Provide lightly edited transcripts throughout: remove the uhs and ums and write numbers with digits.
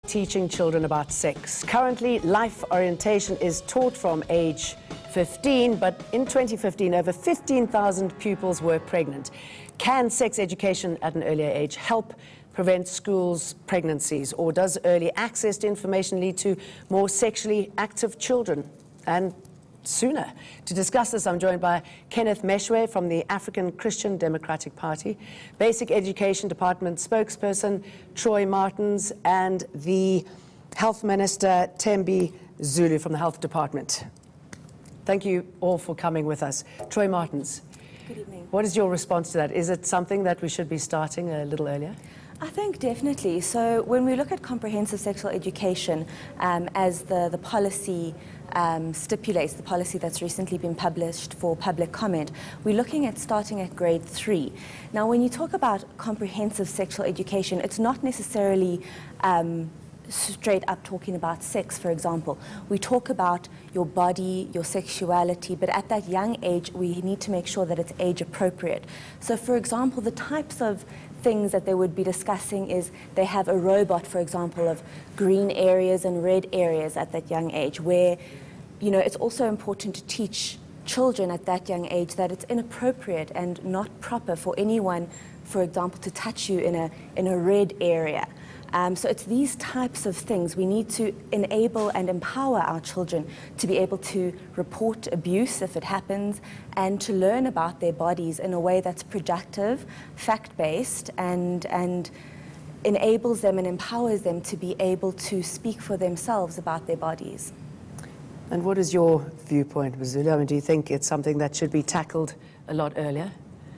teaching children about sex. Currently, life orientation is taught from age 15, but in 2015, over 15,000 pupils were pregnant. Can sex education at an earlier age help prevent schools' pregnancies, or does early access to information lead to more sexually active children and sooner? To discuss this, I'm joined by Kenneth Meshwe from the African Christian Democratic Party, Basic Education Department spokesperson Troy Martins, and the Health Minister Thembi Zulu from the Health Department. Thank you all for coming with us. Troy Martins, good evening. What is your response to that? Is it something that we should be starting a little earlier? I think definitely. So when we look at comprehensive sexual education, as the policy stipulates, the policy that's recently been published for public comment, we're looking at starting at grade 3. Now, when you talk about comprehensive sexual education, it's not necessarily straight up talking about sex, for example. We talk about your body, your sexuality, but at that young age, we need to make sure that it's age appropriate. So, for example, the types of things that they would be discussing is they have a robot, for example, of green areas and red areas at that young age, where, you know, it's also important to teach children at that young age that it's inappropriate and not proper for anyone, for example, to touch you in a red area. So it's these types of things. We need to enable and empower our children to be able to report abuse if it happens, and to learn about their bodies in a way that's productive, fact-based, and enables them and empowers them to be able to speak for themselves about their bodies. And what is your viewpoint, Zulu? I mean, do you think it's something that should be tackled a lot earlier?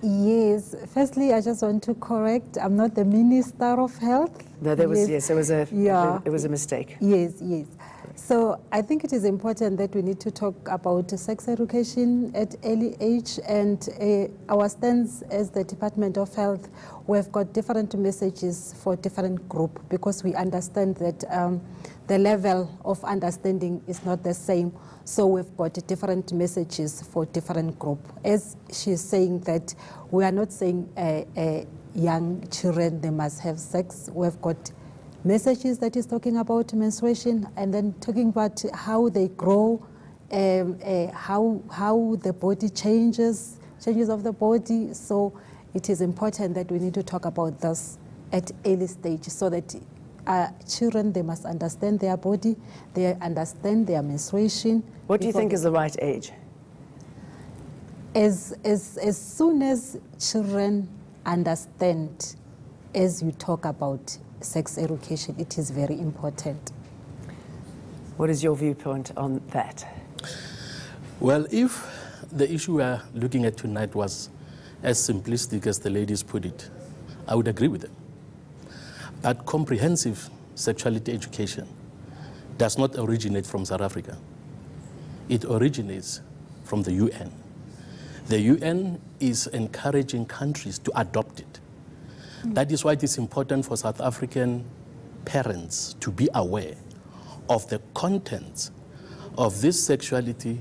Yes. Firstly, I just want to correct, I'm not the Minister of Health. No, there was, yes, it was a mistake. Yes, yes. So I think it is important that we need to talk about sex education at early age, and our stance as the Department of Health, we've got different messages for different groups, because we understand that the level of understanding is not the same. So we've got different messages for different groups. As she's saying that we are not saying young children, they must have sex. We've got messages that is talking about menstruation, and then talking about how they grow, how the body changes of the body. So it is important that we need to talk about this at early stage, so that children, they must understand their body, they understand their menstruation. What do you think is the right age? As soon as children understand, as you talk about sex education, it is very important. What is your viewpoint on that? Well, if the issue we are looking at tonight was as simplistic as the ladies put it, I would agree with them. But comprehensive sexuality education does not originate from South Africa. It originates from the UN. The UN is encouraging countries to adopt it. That is why it is important for South African parents to be aware of the contents of this sexuality,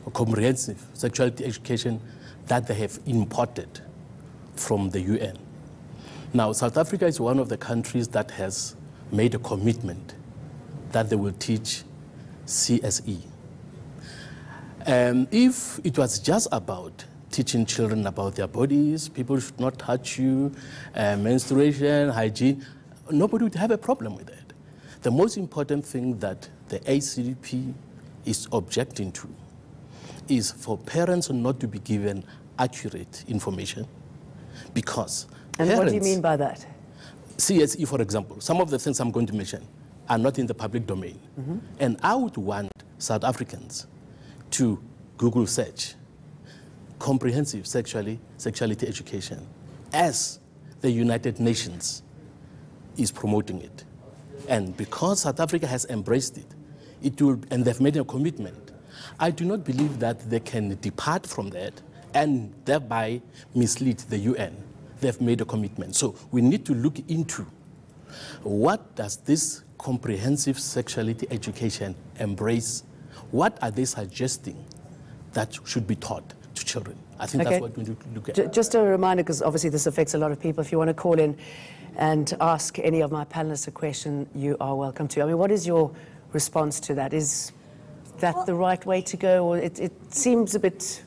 or comprehensive sexuality education that they have imported from the UN. Now, South Africa is one of the countries that has made a commitment that they will teach CSE. If it was just about teaching children about their bodies, people should not touch you, menstruation, hygiene, nobody would have a problem with that. The most important thing that the ACDP is objecting to is for parents not to be given accurate information, because and what do you mean by that? CSE, for example, some of the things I'm going to mention are not in the public domain. And I would want South Africans to Google search comprehensive sexuality education, as the United Nations is promoting it. And because South Africa has embraced it, and they've made a commitment, I do not believe that they can depart from that and thereby mislead the UN. They've made a commitment. So we need to look into what does this comprehensive sexuality education embrace? What are they suggesting that should be taught to children. I think that's what we need to look at. Just a reminder, because obviously this affects a lot of people, if you want to call in and ask any of my panelists a question, you are welcome to. I mean, what is your response to that? Is that the right way to go, or it seems a bit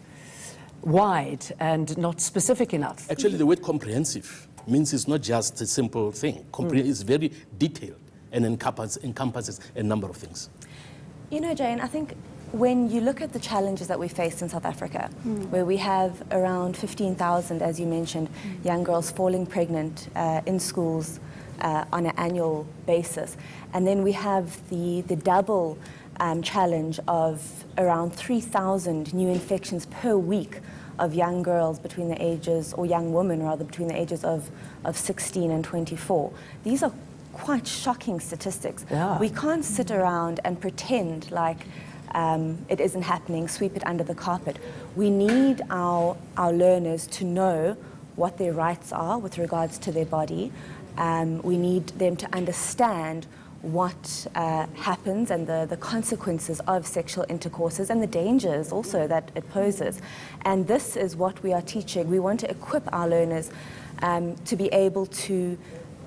wide and not specific enough? Actually, the word comprehensive means it's not just a simple thing. It's very detailed and encompasses a number of things. You know, Jane, I think when you look at the challenges that we face in South Africa, where we have around 15,000, as you mentioned, young girls falling pregnant in schools on an annual basis, and then we have the double challenge of around 3,000 new infections per week of young girls between the ages, or young women rather, between the ages of 16 and 24. These are quite shocking statistics. Yeah. We can't sit around and pretend like it isn't happening, sweep it under the carpet. We need our learners to know what their rights are with regards to their body. We need them to understand what happens and the consequences of sexual intercourses and the dangers also that it poses. And this is what we are teaching. We want to equip our learners to be able to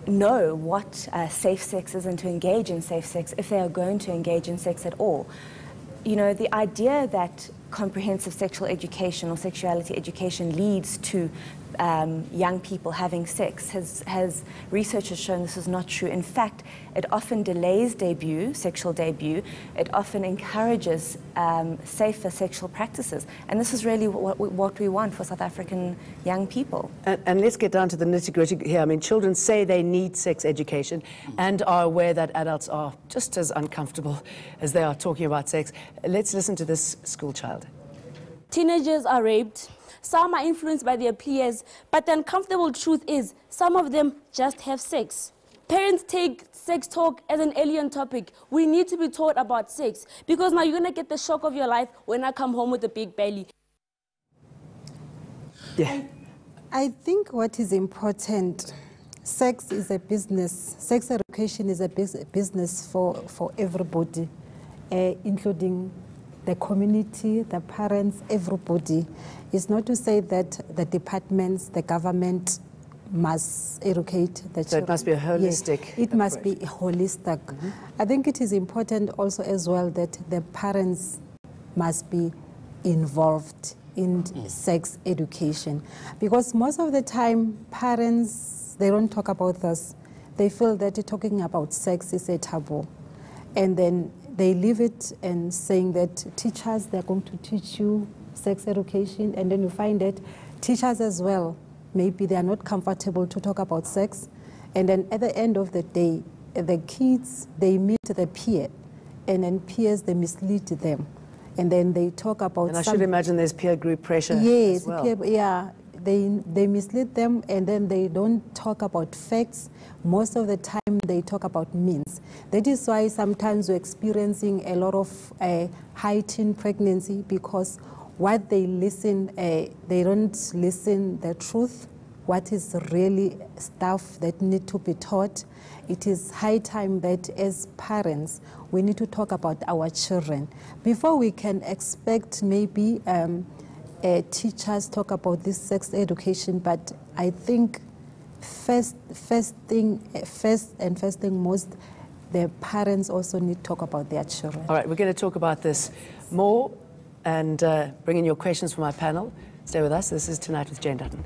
know what safe sex is and to engage in safe sex if they are going to engage in sex at all. You know, the idea that comprehensive sexual education or sexuality education leads to young people having sex has research has shown this is not true. In fact, it often delays sexual debut. It often encourages safer sexual practices, and this is really what we want for South African young people. And let's get down to the nitty-gritty here. I mean, children say they need sex education and are aware that adults are just as uncomfortable as they are talking about sex. Let's listen to this school child. Teenagers are raped. Some are influenced by their peers, but the uncomfortable truth is some of them just have sex. Parents take sex talk as an alien topic. We need to be taught about sex, because now you're going to get the shock of your life when I come home with a big belly. Yeah. I think what is important, sex is a business. Sex education is a business for everybody, including the community, the parents, everybody. It's not to say that the departments, the government must educate the children. So it must be a holistic Yes, it must be holistic. I think it is important also as well that the parents must be involved in sex education, because most of the time parents, they don't talk about this. They feel that talking about sex is a taboo, and then they leave it and saying that teachers, they're going to teach you sex education, and then you find that teachers as well, maybe they are not comfortable to talk about sex, and then at the end of the day, the kids, they meet the peer, and then peers, they mislead them, and then they talk about. And I should imagine there's peer group pressure. Yes, as well. They mislead them, and then they don't talk about facts. Most of the time they talk about means. That is why sometimes we're experiencing a lot of high-teen pregnancy, because what they listen, they don't listen the truth, what is really stuff that need to be taught. It is high time that as parents, we need to talk about our children. Before we can expect maybe teachers talk about this sex education, but I think first thing most, the parents also need to talk about their children. All right, we're going to talk about this more and bring in your questions from our panel. Stay with us. This is Tonight with Jane Dutton.